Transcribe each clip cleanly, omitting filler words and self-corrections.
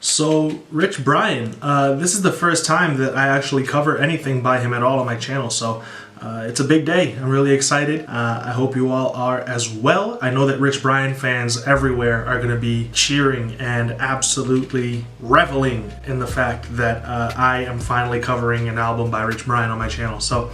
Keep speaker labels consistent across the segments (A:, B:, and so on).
A: So, Rich Brian, this is the first time that I actually cover anything by him at all on my channel, so it's a big day. I'm really excited. I hope you all are as well. I know that Rich Brian fans everywhere are going to be cheering and absolutely reveling in the fact that I am finally covering an album by Rich Brian on my channel. So,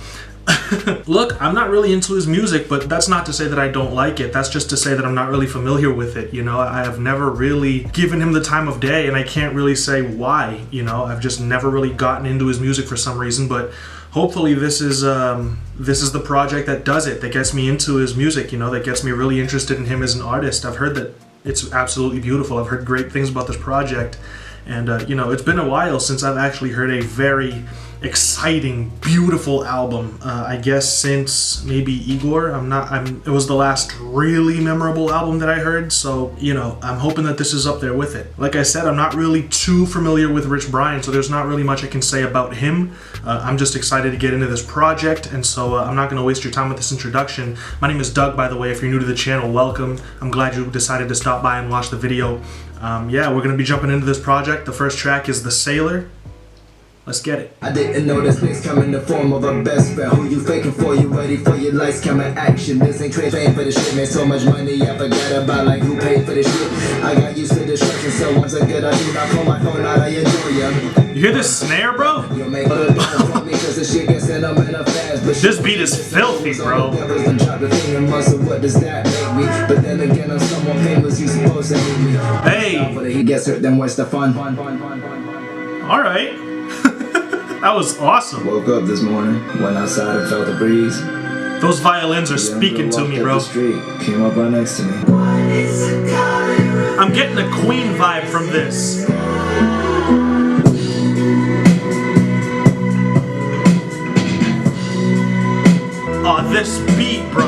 A: look, I'm not really into his music, but that's not to say that I don't like it. That's just to say that I'm not really familiar with it. You know, I have never really given him the time of day, and I can't really say why. You know, I've just never really gotten into his music for some reason, but hopefully this is the project that does it, that gets me into his music, you know, that gets me really interested in him as an artist. I've heard that it's absolutely beautiful. I've heard great things about this project, and you know, it's been a while since I've actually heard a very exciting, beautiful album. I guess since maybe Igor. It was the last really memorable album that I heard, so you know, I'm hoping that this is up there with it. Like I said, I'm not really too familiar with Rich Brian, so there's not really much I can say about him. I'm just excited to get into this project, and so I'm not going to waste your time with this introduction. My name is Doug, by the way. If you're new to the channel, welcome. I'm glad you decided to stop by and watch the video. Yeah, we're going to be jumping into this project. The first track is The Sailor. Let's get it.
B: I didn't know this thing's come in the form of a best friend. Who you faking for? You ready for your lights, camera, action? This ain't trade paying for the shit. Made so much money, I forgot about like who paid for the shit. I got used to distraction, so once a good I do not call my phone out, I enjoy ya.
A: You hear this snare, bro? This beat is filthy, bro. Hey.
B: He gets hurt, then what's the fun?
A: All right. That was awesome.
B: Woke up this morning, went outside and felt the breeze.
A: Those violins are speaking to me, bro.
B: Came up right next to me.
A: I'm getting a Queen vibe from this. Oh, this beat, bro.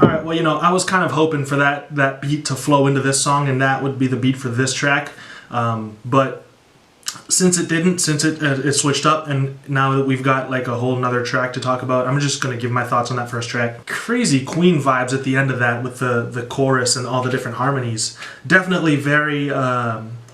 A: Alright, well, you know, I was kind of hoping for that beat to flow into this song, and that would be the beat for this track. But since it didn't, since it switched up, and now that we've got like a whole nother track to talk about, I'm just going to give my thoughts on that first track. Crazy Queen vibes at the end of that with the chorus and all the different harmonies. Definitely very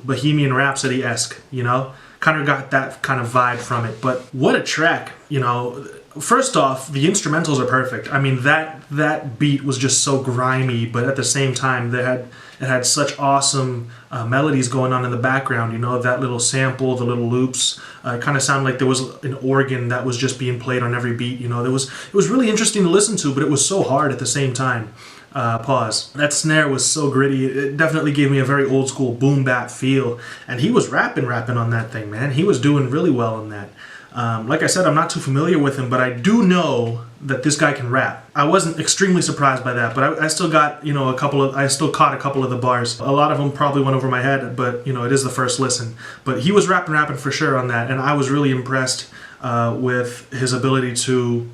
A: Bohemian Rhapsody-esque, you know? Kind of got that kind of vibe from it. But what a track, you know? First off, the instrumentals are perfect. I mean, that beat was just so grimy, but at the same time, it had such awesome melodies going on in the background. You know, that little sample, the little loops, kind of sounded like there was an organ that was just being played on every beat. You know, it was really interesting to listen to, but it was so hard at the same time. Pause. That snare was so gritty. It definitely gave me a very old school boom bap feel, and he was rapping on that thing, man. He was doing really well in that. Like I said, I'm not too familiar with him, but I do know that this guy can rap. I wasn't extremely surprised by that, but I still got, you know, I still caught a couple of the bars. A lot of them probably went over my head, but, you know, it is the first listen. But he was rapping for sure on that, and I was really impressed with his ability to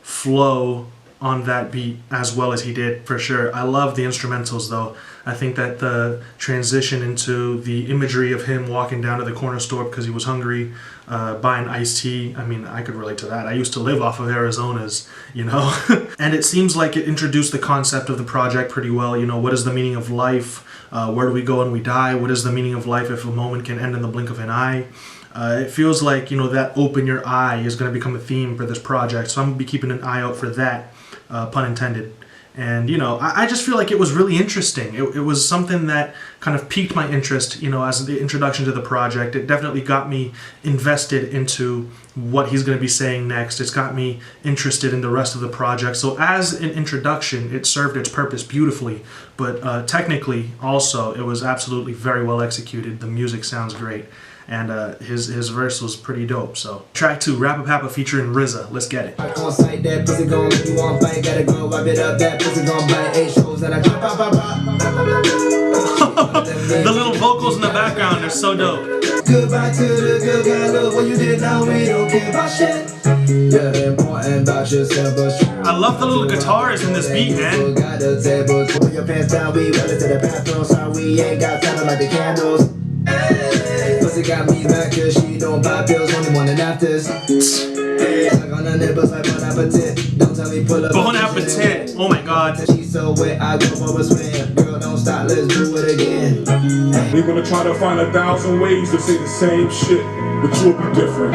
A: flow on that beat as well as he did, for sure. I love the instrumentals, though. I think that the transition into the imagery of him walking down to the corner store because he was hungry, buying iced tea, I mean, I could relate to that. I used to live off of Arizona's, you know? And it seems like it introduced the concept of the project pretty well. You know, what is the meaning of life? Where do we go when we die? What is the meaning of life if a moment can end in the blink of an eye? It feels like, you know, that open your eye is going to become a theme for this project, so I'm going to be keeping an eye out for that, pun intended. And, you know, I just feel like it was really interesting. It was something that kind of piqued my interest, you know, as the introduction to the project. It definitely got me invested into what he's going to be saying next. It's got me interested in the rest of the project. So as an introduction, it served its purpose beautifully. But technically, also, it was absolutely very well executed. The music sounds great. And his verse was pretty dope. So track 2, Rappa Pappa featuring RZA. Let's get it. The little vocals in the background are so dope. Goodbye to the good guy, look what you did, now we don't care about shit. I love the little guitars in this beat, man. Pull your pants down, we run into the bathroom, sorry we ain't got time like the candles. Pussy got me back cause she don't buy pills, only one and afters. Like on the nipples like Bon Appetit. Don't tell me pull up. Bon Appetit, oh my god. She's so wet, I go for a swim. Girl, don't stop, let's do it again.
C: They're gonna try to find 1,000 ways to say the same shit, but you'll be different.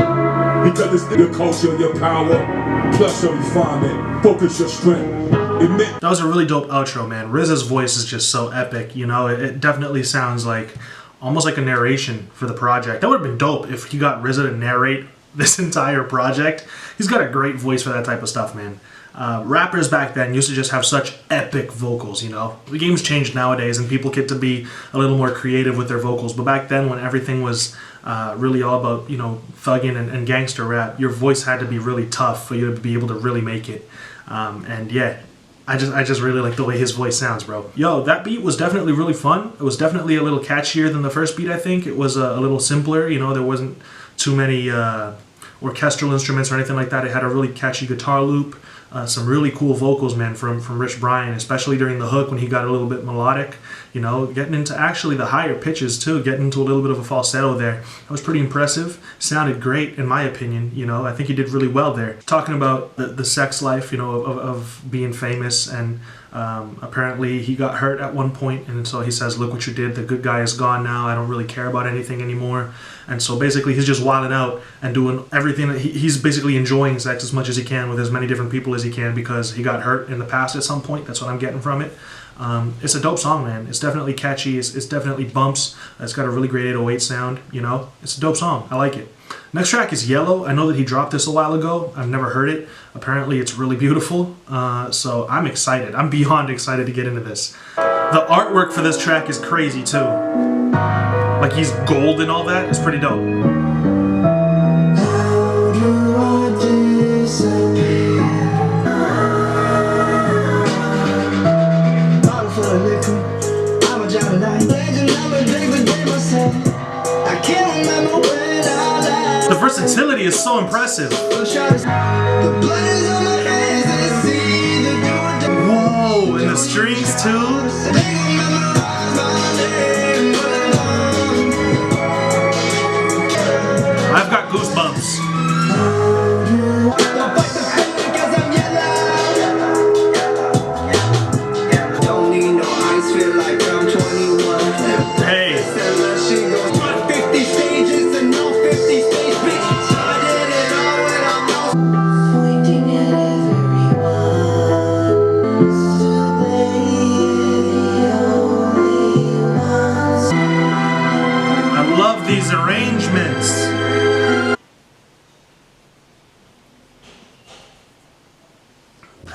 C: Because it's your culture, your power, plus your refinement. Focus your strength.
A: That was a really dope outro, man. RZA's voice is just so epic, you know? It definitely sounds like almost like a narration for the project. That would have been dope if he got RZA to narrate this entire project. He's got a great voice for that type of stuff, man. Rappers back then used to just have such epic vocals, you know? The game's changed nowadays and people get to be a little more creative with their vocals, but back then when everything was really all about, you know, thugging and gangster rap, your voice had to be really tough for you to be able to really make it. And yeah, I just really like the way his voice sounds, bro. Yo, that beat was definitely really fun. It was definitely a little catchier than the first beat, I think. It was a little simpler, you know, there wasn't too many orchestral instruments or anything like that. It had a really catchy guitar loop. Some really cool vocals, man, from Rich Brian, especially during the hook when he got a little bit melodic, you know, getting into actually the higher pitches too, getting into a little bit of a falsetto there. That was pretty impressive. Sounded great in my opinion, you know. I think he did really well there. Talking about the sex life, you know, of being famous, and apparently he got hurt at one point, and so he says, look what you did, the good guy is gone now, I don't really care about anything anymore. And so basically he's just wilding out and doing everything that he's basically enjoying sex as much as he can with as many different people as he can because he got hurt in the past at some point. That's what I'm getting from it. It's a dope song, man. It's definitely catchy. It's definitely bumps. It's got a really great 808 sound, you know. It's a dope song. I like it. Next track is Yellow. I know that he dropped this a while ago. I've never heard it. Apparently it's really beautiful. So I'm excited. I'm beyond excited to get into this. The artwork for this track is crazy too. Like he's gold and all that. It's pretty dope.
B: How do I disappear? Bottle full of liquor, I'm a job tonight. Legend of a drink the day myself. I can't remember when I last.
A: The versatility is so impressive.
B: The blood is on my hands, they see the do or die.
A: Whoa, and the strings too. I've got goosebumps.
B: Don't need no ice, feel like I'm 21.
A: Hey.
B: She goes 50 stages and no 50 stage bitch. I did it all when I'm not pointing at everyone. So they're the only ones.
A: I love these arrangements.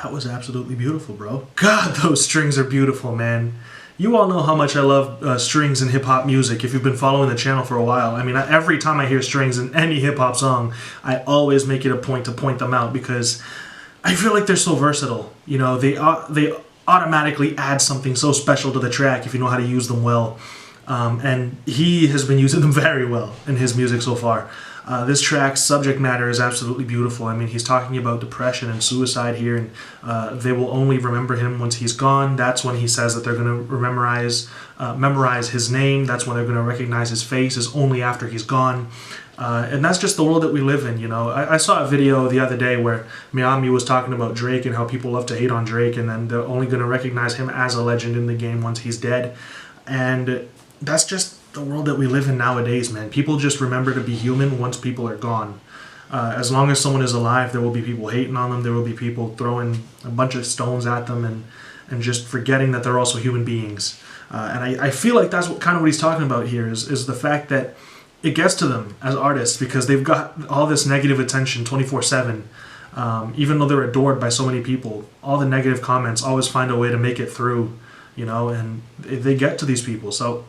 A: That was absolutely beautiful, bro. God, those strings are beautiful, man. You all know how much I love strings in hip-hop music if you've been following the channel for a while. I mean, every time I hear strings in any hip-hop song, I always make it a point to point them out because I feel like they're so versatile. You know, they automatically add something so special to the track if you know how to use them well. And he has been using them very well in his music so far. This track's subject matter is absolutely beautiful. I mean, he's talking about depression and suicide here, and they will only remember him once he's gone. That's when he says that they're going to memorize his name. That's when they're going to recognize his face, is only after he's gone. And that's just the world that we live in, you know. I saw a video the other day where Miami was talking about Drake and how people love to hate on Drake, and then they're only going to recognize him as a legend in the game once he's dead. And that's just the world that we live in nowadays, man. People just remember to be human once people are gone. As long as someone is alive, there will be people hating on them. There will be people throwing a bunch of stones at them and just forgetting that they're also human beings. And I feel like that's kind of what he's talking about here is the fact that it gets to them as artists because they've got all this negative attention 24/7. Even though they're adored by so many people, all the negative comments always find a way to make it through, you know, and they get to these people. So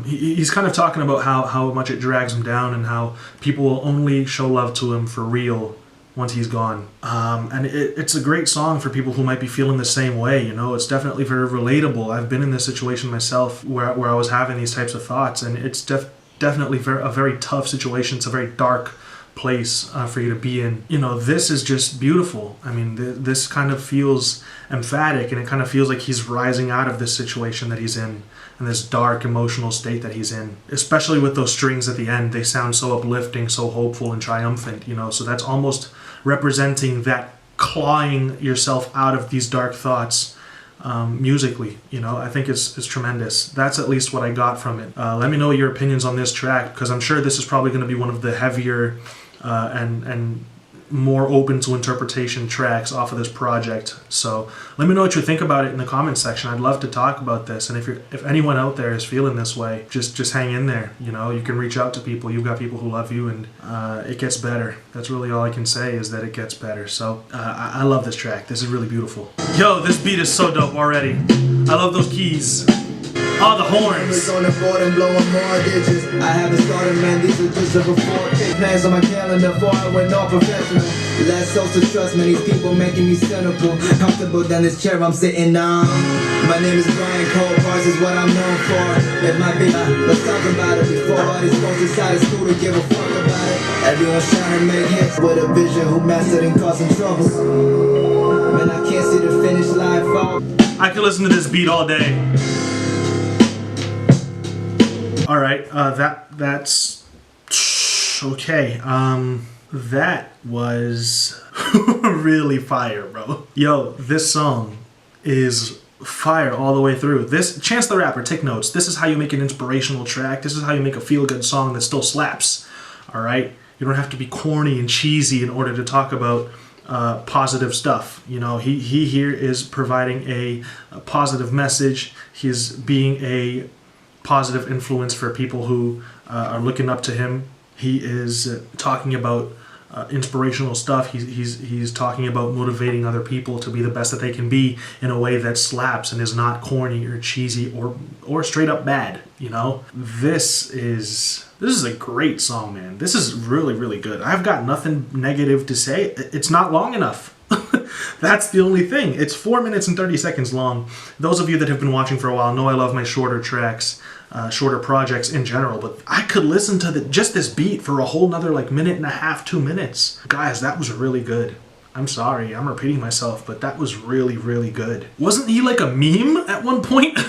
A: he's kind of talking about how much it drags him down and how people will only show love to him for real once he's gone. And it's a great song for people who might be feeling the same way, you know. It's definitely very relatable. I've been in this situation myself where I was having these types of thoughts, and it's definitely a very tough situation. It's a very dark place for you to be in. You know, this is just beautiful. I mean, this kind of feels emphatic, and it kind of feels like he's rising out of this situation that he's in and this dark emotional state that he's in, especially with those strings at the end. They sound so uplifting, so hopeful and triumphant, you know. So that's almost representing that clawing yourself out of these dark thoughts musically. You know, I think it's tremendous. That's at least what I got from it. Let me know your opinions on this track, because I'm sure this is probably going to be one of the heavier and more open to interpretation tracks off of this project. So let me know what you think about it in the comments section. I'd love to talk about this, and if anyone out there is feeling this way, just hang in there. You know, you can reach out to people. You've got people who love you, and it gets better. That's really all I can say, is that it gets better. So I love this track. This is really beautiful. Yo, this beat is so dope already. I love those keys. Oh, the horns.
B: On the board and blowing mortgages. I haven't started, man. These are just a before. Plans on my calendar for I went all professional. Less social trust, man. These people making me cynical. Comfortable down this chair I'm sitting on. My name is Brian Cole. Bars is what I'm known for. It might be, let's talk about it before all these folks inside of school to give a fuck about it. Everyone's trying to make hits with a vision who mastered and causing trouble. Man, I can't see the finish line fall.
A: I could listen to this beat all day. All right, that's okay. That was really fire, bro. Yo, this song is fire all the way through. This Chance the Rapper, take notes. This is how you make an inspirational track. This is how you make a feel-good song that still slaps. All right, you don't have to be corny and cheesy in order to talk about positive stuff. You know, he here is providing a positive message. He's being a positive influence for people who are looking up to him. He is talking about inspirational stuff. He's talking about motivating other people to be the best that they can be in a way that slaps and is not corny or cheesy or straight up bad. You know, this is a great song, man. This is really, really good. I've got nothing negative to say. It's not long enough. That's the only thing. It's 4 minutes and 30 seconds long. Those of you that have been watching for a while know I love my shorter tracks, shorter projects in general, but I could listen to just this beat for a whole nother like minute and a half, 2 minutes. Guys, that was really good. I'm sorry, I'm repeating myself, but that was really, really good. Wasn't he like a meme at one point?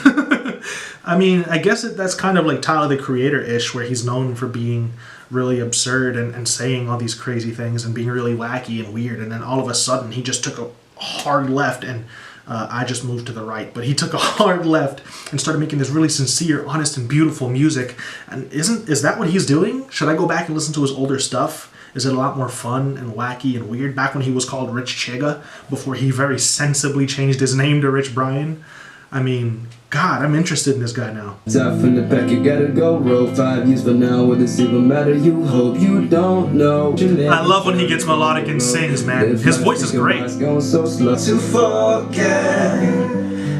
A: I mean, I guess that's kind of like Tyler the Creator-ish, where he's known for being really absurd and saying all these crazy things and being really wacky and weird, and then all of a sudden he just took a hard left and I just moved to the right. But he took a hard left and started making this really sincere, honest, and beautiful music. And is that what he's doing? Should I go back and listen to his older stuff? Is it a lot more fun and wacky and weird? Back when he was called Rich Chega, before he very sensibly changed his name to Rich Brian. I mean, God, I'm interested in this guy now.
B: Tough in the pack, you gotta go. Roll 5 years from now, will this even matter? You hope you don't know.
A: I love when he gets melodic and sings, man. His voice is great.
B: Going so slow. To forget,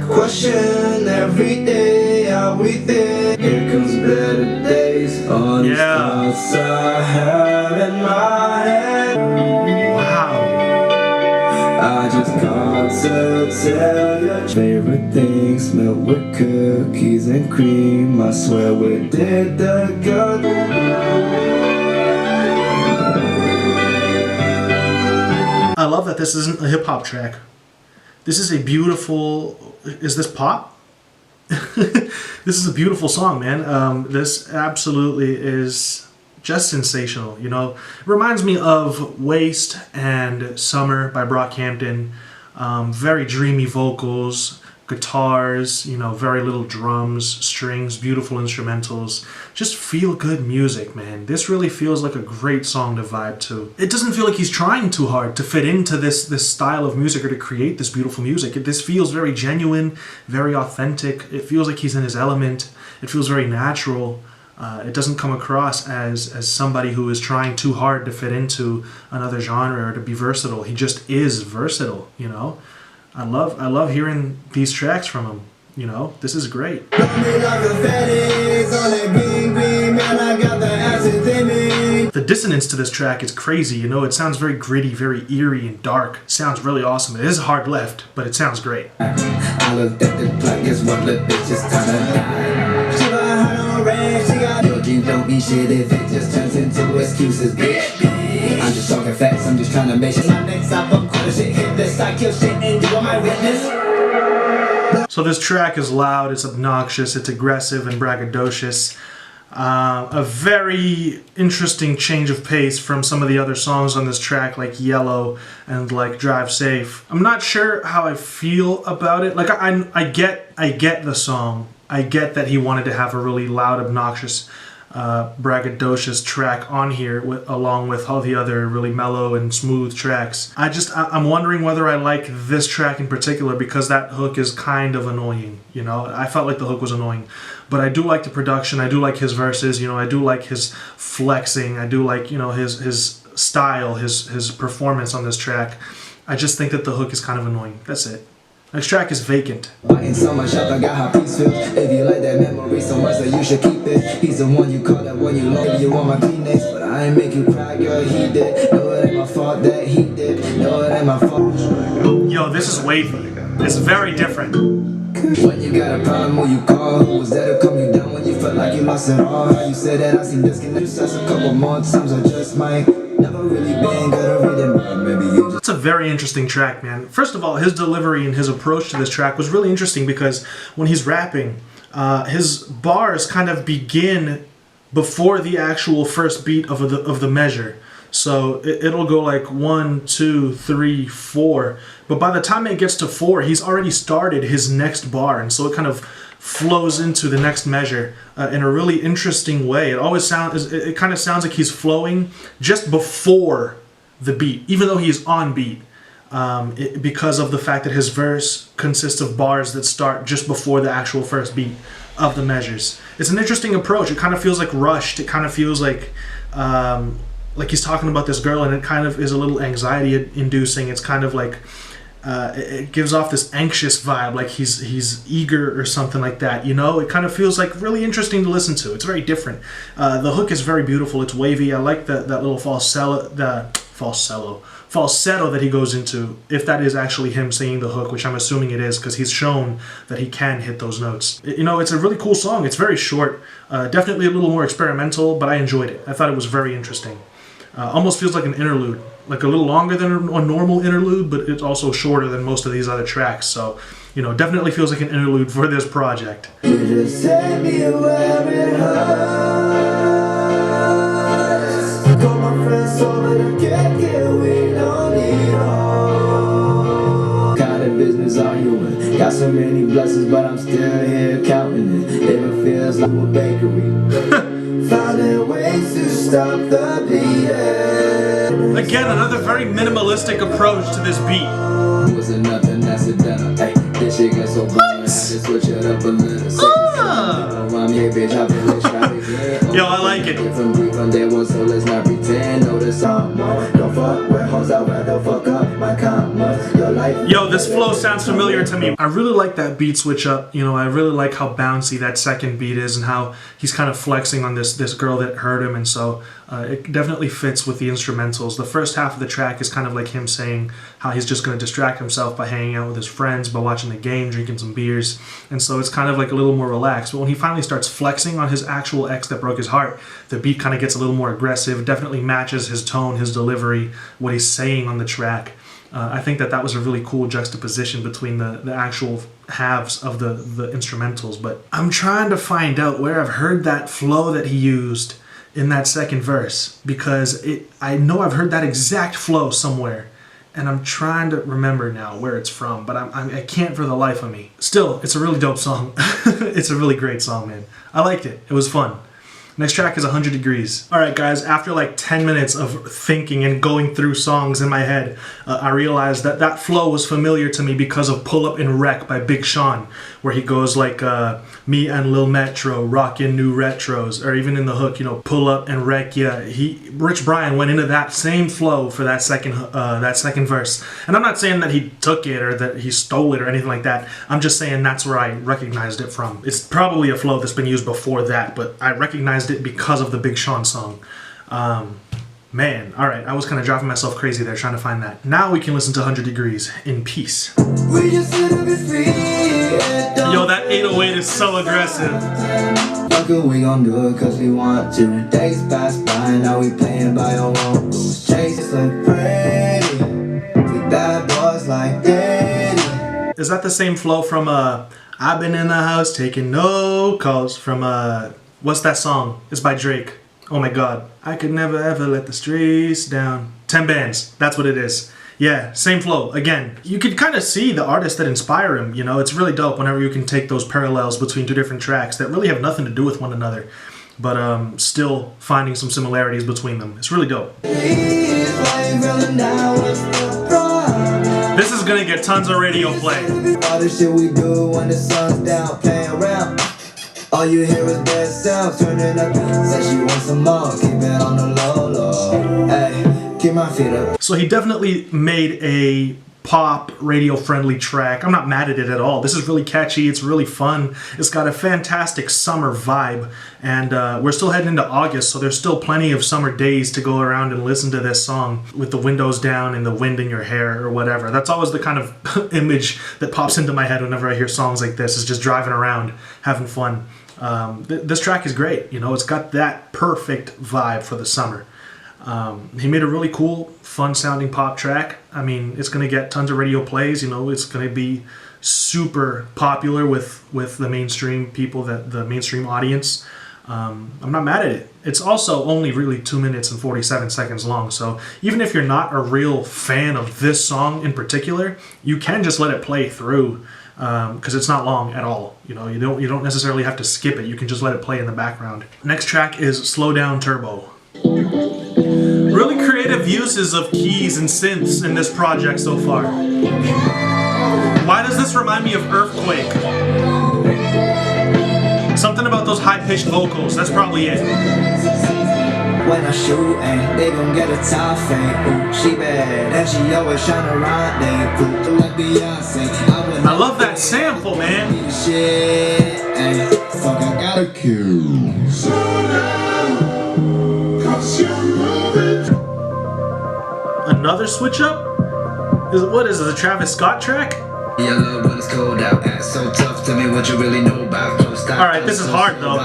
B: question every day how we think. Here comes better days. On the thoughts I have in my head.
A: Wow.
B: I just can't tell your favorite things. Milk with cookies and cream. I swear we did the good.
A: I love that this isn't a hip-hop track. This is a beautiful... Is this pop? This is a beautiful song, man. This absolutely is just sensational. You know, it reminds me of Waste and Summer by Brockhampton. Very dreamy vocals, guitars, you know, very little drums, strings, beautiful instrumentals. Just feel good music, man. This really feels like a great song to vibe to. It doesn't feel like he's trying too hard to fit into this style of music or to create this beautiful music. This feels very genuine, very authentic. It feels like he's in his element. It feels very natural. It doesn't come across as somebody who is trying too hard to fit into another genre or to be versatile. He just is versatile, you know? I love hearing these tracks from him, you know? This is great. The dissonance to this track is crazy, you know? It sounds very gritty, very eerie and dark. It sounds really awesome. It is hard left, but it sounds great.
B: I looked at the clock, guess what, the bitch is don't be shit if it just turns into excuses, bitch. I'm just talking facts, I'm just trying to make sure my next album quite a shit hit this. I kill shit and you are my witness.
A: So this track is loud, it's obnoxious, it's aggressive and braggadocious. A very interesting change of pace from some of the other songs on this track, like Yellow and like Drive Safe. I'm not sure how I feel about it. Like I get the song. I get that he wanted to have a really loud, obnoxious, braggadocious track on here along with all the other really mellow and smooth tracks. I'm wondering whether I like this track in particular because that hook is kind of annoying, you know? I felt like the hook was annoying. But I do like the production, I do like his verses, you know, I do like his flexing, I do like, you know, his style, his performance on this track. I just think that the hook is kind of annoying. That's it. Next track is Vacant.
B: Biting so much up, I got how peace feels. If you like that memory so much that you should keep it. He's the one you call that one you love. You want my Kleenex, but I ain't make you cry, girl, he did. No, it ain't my fault that he did. No, it ain't my fault.
A: Yo, this is wavy. It's very different.
B: When you got a problem, who you call? Who was there to calm you down when you felt like you lost it all? How you said that I seen disconnect you such a couple more times. I just might never really been good at reading, but maybe you just.
A: It's a very interesting track, man. First of all, his delivery and his approach to this track was really interesting because when he's rapping, his bars kind of begin before the actual first beat of the measure. So it'll go like 1, 2, 3, 4. But by the time it gets to 4, he's already started his next bar. And so it kind of flows into the next measure in a really interesting way. It kind of sounds like he's flowing just before the beat, even though he's on beat. Because of the fact that his verse consists of bars that start just before the actual first beat of the measures. It's an interesting approach. It kind of feels like rushed. It kind of feels like he's talking about this girl, and it kind of is a little anxiety inducing. It's kind of like it gives off this anxious vibe, like he's eager or something like that, you know? It kind of feels like really interesting to listen to. It's very different. The hook is very beautiful. It's wavy. I like that little falsetto that he goes into, if that is actually him singing the hook, which I'm assuming it is because he's shown that he can hit those notes. You know, it's a really cool song. It's very short, definitely a little more experimental, but I enjoyed it. I thought it was very interesting. Almost feels like an interlude, like a little longer than a normal interlude, but it's also shorter than most of these other tracks. So, you know, definitely feels like an interlude for this project.
B: You just take me where it hurts. Call my friends over to get we don't need all kind of business are you in? Got so many blessings, but I'm still here counting it. Even feels like a bakery. Finding ways to stop the bleeding.
A: Again, another very minimalistic approach to this beat.
B: Wasn't nothing accidental. Hey, this shit gets so boring. I had to switch it up a little.
A: Yo, I like it. Yo, this flow sounds familiar to me. I really like that beat switch up. You know, I really like how bouncy that second beat is and how he's kind of flexing on this girl that hurt him. And so it definitely fits with the instrumentals. The first half of the track is kind of like him saying how he's just going to distract himself by hanging out with his friends, by watching the game, drinking some beers. And so it's kind of like a little more relaxed. But when he finally starts flexing on his actual ex that broke his heart, the beat kind of gets a little more aggressive, definitely matches his tone, his delivery, what he's saying on the track. I think that was a really cool juxtaposition between the actual halves of the instrumentals. But I'm trying to find out where I've heard that flow that he used in that second verse, because I know I've heard that exact flow somewhere, and I'm trying to remember now where it's from, but I can't for the life of me. Still, it's a really dope song. It's a really great song, man. I liked it. It was fun. Next track is 100 Degrees. Alright guys, after like 10 minutes of thinking and going through songs in my head, I realized that flow was familiar to me because of Pull Up and Wreck by Big Sean, where he goes like, me and Lil Metro, rockin' new retros, or even in the hook, you know, pull up and wreck, yeah. Rich Brian went into that same flow for that second verse. And I'm not saying that he took it or that he stole it or anything like that. I'm just saying that's where I recognized it from. It's probably a flow that's been used before that, but I recognized it because of the Big Sean song. Man, alright, I was kind of driving myself crazy there trying to find that. Now we can listen to 100 Degrees in peace.
B: We just wanna be free.
A: Yo, that 808 is so aggressive.
B: Fuck it, we gon' do it cause we want to. Days pass by, now we playing by our own rules. Chase like pretty, we bad boys like Daddy.
A: Is that the same flow from I've been in the house taking no calls from What's that song? It's by Drake. Oh my god. I could never ever let the streets down. 10 bands. That's what it is. Yeah, same flow. Again, you could kind of see the artists that inspire him. You know, it's really dope whenever you can take those parallels between two different tracks that really have nothing to do with one another, but still finding some similarities between them. It's really dope. This is gonna get tons of radio play.
B: All the shit we do when the sun's down, playing around. All you hear is bad sounds, turning up. Say she wants some more, keep it on the low, low. Hey, keep my feet up.
A: So he definitely made a pop, radio-friendly track. I'm not mad at it at all. This is really catchy. It's really fun. It's got a fantastic summer vibe. And we're still heading into August, so there's still plenty of summer days to go around and listen to this song with the windows down and the wind in your hair or whatever. That's always the kind of image that pops into my head whenever I hear songs like this, is just driving around, having fun. This track is great. You know, it's got that perfect vibe for the summer. He made a really cool, fun-sounding pop track. I mean, it's going to get tons of radio plays. You know, it's going to be super popular with the mainstream people, the mainstream audience. I'm not mad at it. It's also only really 2 minutes and 47 seconds long. So even if you're not a real fan of this song in particular, you can just let it play through. Because it's not long at all. You know, you don't necessarily have to skip it. You can just let it play in the background. Next track is Slow Down Turbo. Really creative uses of keys and synths in this project so far. Why does this remind me of Earthquake? Something about those high-pitched vocals. That's probably it.
B: When I shoot, and they gon' get a top fame. Ooh, she bad, and she always tryna rendezvous like Beyonce.
A: I love that sample, man.
B: Shit, and fuck, I gotta kill.
A: Another switch up? What is it, a Travis Scott track?
B: Yeah, love when it's cold out. Act so tough, tell me what you really know about.
A: Alright, this is hard though.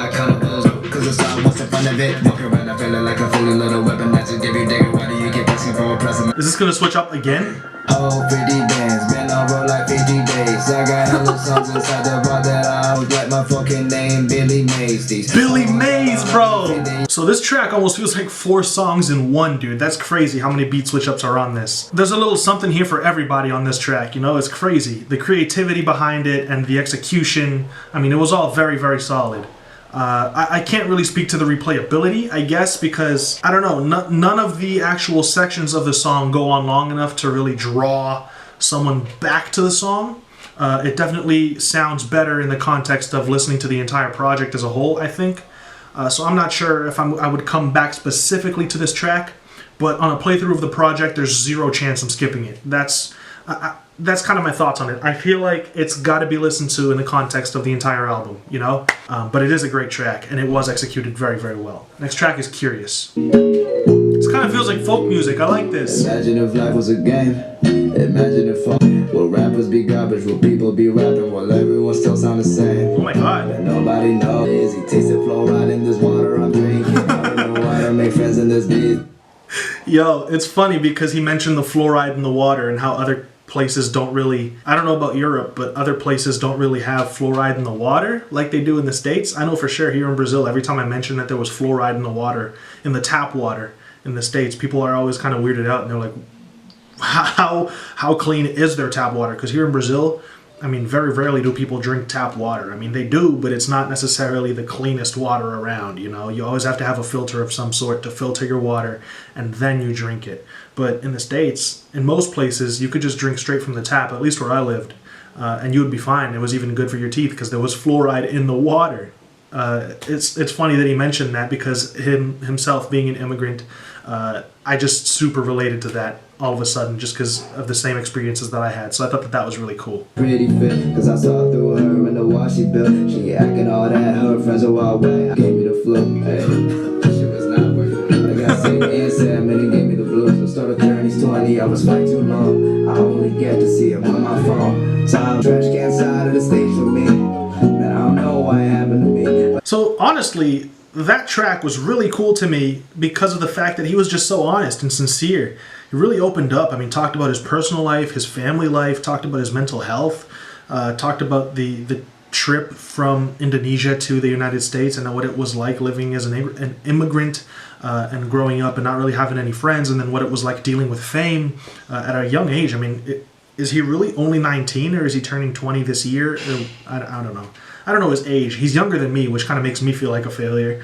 B: Cause it's all what's the fun of it. Walk around, I feel like a fully loaded weapon that just give you digger. Why do you keep asking for a present?
A: Is this gonna switch up again?
B: Oh, 50 bands, been on road like 50 days. I got hella songs inside the bar that I always like my fucking name, Billy Mays.
A: Billy Mays, bro! So this track almost feels like 4 songs in one, dude. That's crazy how many beat switch ups are on this. There's a little something here for everybody on this track, you know? It's crazy. The creativity behind it and the execution, I mean, it was all very, very solid. I can't really speak to the replayability, I guess, because, I don't know, none of the actual sections of the song go on long enough to really draw someone back to the song. It definitely sounds better in the context of listening to the entire project as a whole, I think. So I'm not sure if I would come back specifically to this track, but on a playthrough of the project, there's zero chance I'm skipping it. That's kind of my thoughts on it. I feel like it's got to be listened to in the context of the entire album, you know? But it is a great track, and it was executed very, very well. Next track is Curious. This kind of feels like folk music. I like this.
B: Imagine if life was a game. Imagine if will rappers be garbage, will people be rapping, will everyone still sound the same?
A: Oh my god.
B: And nobody knows. He tasted fluoride in this water I'm drinking. I don't know why I make friends in this beat.
A: Yo, it's funny because he mentioned the fluoride in the water and how other places don't really, I don't know about Europe, but other places don't really have fluoride in the water like they do in the States. I know for sure here in Brazil, every time I mention that there was fluoride in the water, in the tap water in the States, people are always kind of weirded out and they're like, how clean is their tap water? Because here in Brazil, I mean, very rarely do people drink tap water. I mean, they do, but it's not necessarily the cleanest water around, you know? You always have to have a filter of some sort to filter your water, and then you drink it. But in the States, in most places, you could just drink straight from the tap, at least where I lived, and you would be fine. It was even good for your teeth because there was fluoride in the water. It's funny that he mentioned that because himself being an immigrant, I just super related to that all of a sudden just because of the same experiences that I had. So I thought that was really cool.
B: Pretty fit, cause I saw through her in the wall she built. She acting all that, her friends are wild way. Gave me the flu, hey, she was not worth it. I got sick and Sam and he gave me the blues. I started 30s, 20, I was fighting too long. I only get to see him on my phone. Time trash can side of the stage for me. Man, I don't know what happened to me.
A: So honestly, that track was really cool to me because of the fact that he was just so honest and sincere. He really opened up. I mean, talked about his personal life, his family life, talked about his mental health, talked about the trip from Indonesia to the United States and what it was like living as an immigrant and growing up and not really having any friends, and then what it was like dealing with fame at a young age. I mean, is he really only 19 or is he turning 20 this year? I don't know. I don't know his age. He's younger than me, which kind of makes me feel like a failure.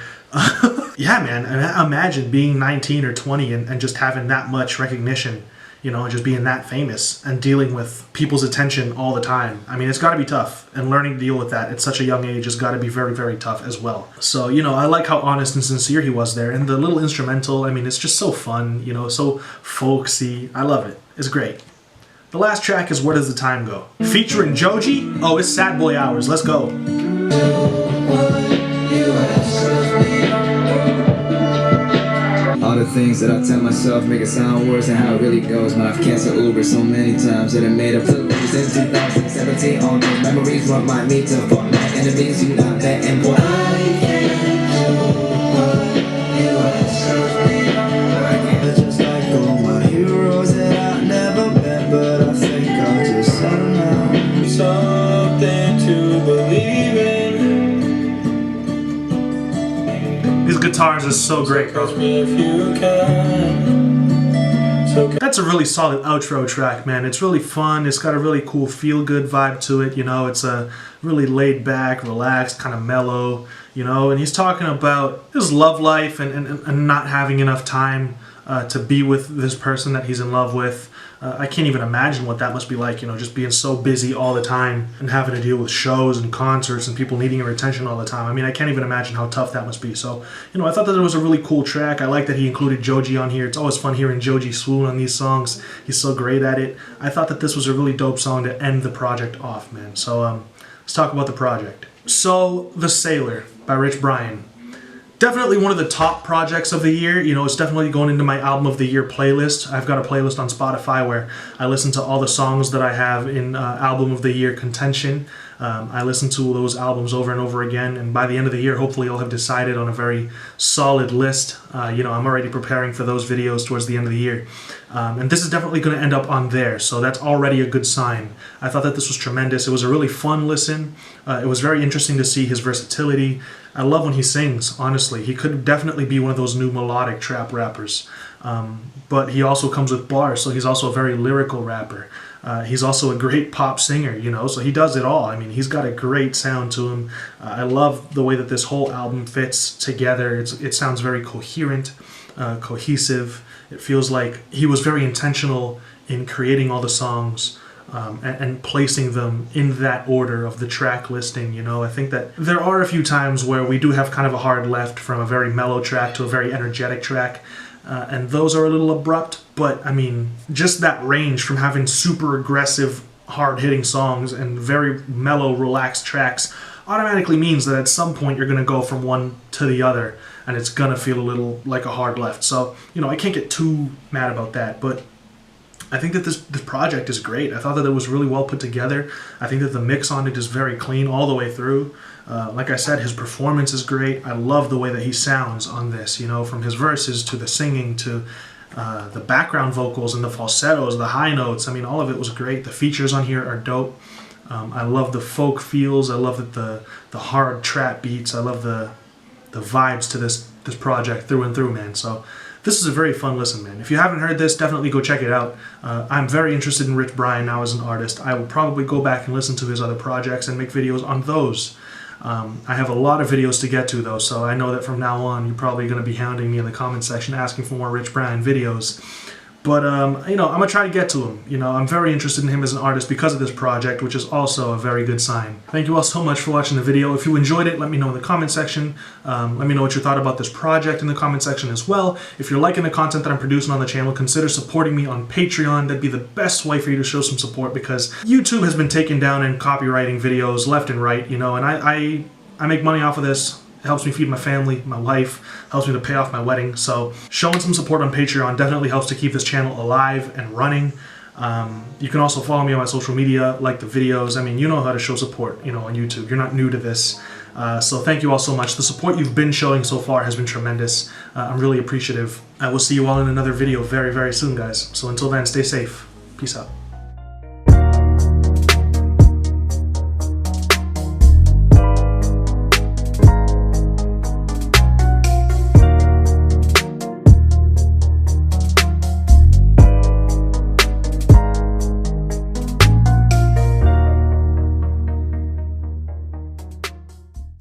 A: Yeah, man. Imagine being 19 or 20 and just having that much recognition, you know, and just being that famous and dealing with people's attention all the time. I mean, it's got to be tough, and learning to deal with that at such a young age has got to be very, very tough as well. So, you know, I like how honest and sincere he was there, and the little instrumental, I mean, it's just so fun, you know, so folksy. I love it. It's great. The last track is Where Does the Time Go? Featuring Joji. Oh, it's Sad Boy Hours. Let's go.
B: All the things that I tell myself make it sound worse than how it really goes. Man, I've canceled Uber so many times that I made up to lose. Since 2017, all those memories remind me to fuck my enemies. You not that important. I can't do what you ask of me. I just like all my heroes that I never met, but I think I'll just settle now. Something to believe in.
A: These guitars are so great, bro. That's a really solid outro track, man. It's really fun. It's got a really cool feel-good vibe to it, you know. It's a really laid-back, relaxed, kind of mellow, you know. And he's talking about his love life and not having enough time to be with this person that he's in love with. I can't even imagine what that must be like, you know, just being so busy all the time and having to deal with shows and concerts and people needing your attention all the time. I mean, I can't even imagine how tough that must be. So, you know, I thought that it was a really cool track. I like that he included Joji on here. It's always fun hearing Joji swoon on these songs. He's so great at it. I thought that this was a really dope song to end the project off, man. So, let's talk about the project. So, The Sailor by Rich Brian. Definitely one of the top projects of the year. You know, it's definitely going into my album of the year playlist. I've got a playlist on Spotify where I listen to all the songs that I have in album of the year contention. I listen to those albums over and over again, and by the end of the year, hopefully I'll have decided on a very solid list. You know, I'm already preparing for those videos towards the end of the year. And this is definitely going to end up on there, so that's already a good sign. I thought that this was tremendous. It was a really fun listen. It was very interesting to see his versatility. I love when he sings, honestly. He could definitely be one of those new melodic trap rappers. But he also comes with bars, so he's also a very lyrical rapper. He's also a great pop singer, you know, so he does it all. I mean, he's got a great sound to him. I love the way that this whole album fits together. It sounds very coherent, cohesive. It feels like he was very intentional in creating all the songs and placing them in that order of the track listing, you know. I think that there are a few times where we do have kind of a hard left from a very mellow track to a very energetic track. And those are a little abrupt, but I mean, just that range from having super aggressive, hard-hitting songs and very mellow, relaxed tracks automatically means that at some point you're going to go from one to the other, and it's going to feel a little like a hard left. So, you know, I can't get too mad about that, but I think that this project is great. I thought that it was really well put together. I think that the mix on it is very clean all the way through. Like I said, his performance is great. I love the way that he sounds on this, you know, from his verses to the singing to the background vocals and the falsettos, the high notes. I mean, all of it was great. The features on here are dope. I love the folk feels. I love that the hard trap beats. I love the vibes to this project through and through, man. So this is a very fun listen, man. If you haven't heard this, definitely go check it out. I'm very interested in Rich Brian now as an artist. I will probably go back and listen to his other projects and make videos on those. I have a lot of videos to get to, though, so I know that from now on you're probably going to be hounding me in the comment section asking for more Rich Brian videos. But, you know, I'm going to try to get to him. You know, I'm very interested in him as an artist because of this project, which is also a very good sign. Thank you all so much for watching the video. If you enjoyed it, let me know in the comment section. Let me know what you thought about this project in the comment section as well. If you're liking the content that I'm producing on the channel, consider supporting me on Patreon. That'd be the best way for you to show some support, because YouTube has been taking down and copywriting videos left and right, you know, and I make money off of this. It helps me feed my family, my wife, helps me to pay off my wedding. So showing some support on Patreon definitely helps to keep this channel alive and running. You can also follow me on my social media, like the videos. I mean, you know how to show support, you know, on YouTube. You're not new to this. So thank you all so much. The support you've been showing so far has been tremendous. I'm really appreciative. I will see you all in another video very, very soon, guys. So until then, stay safe. Peace out.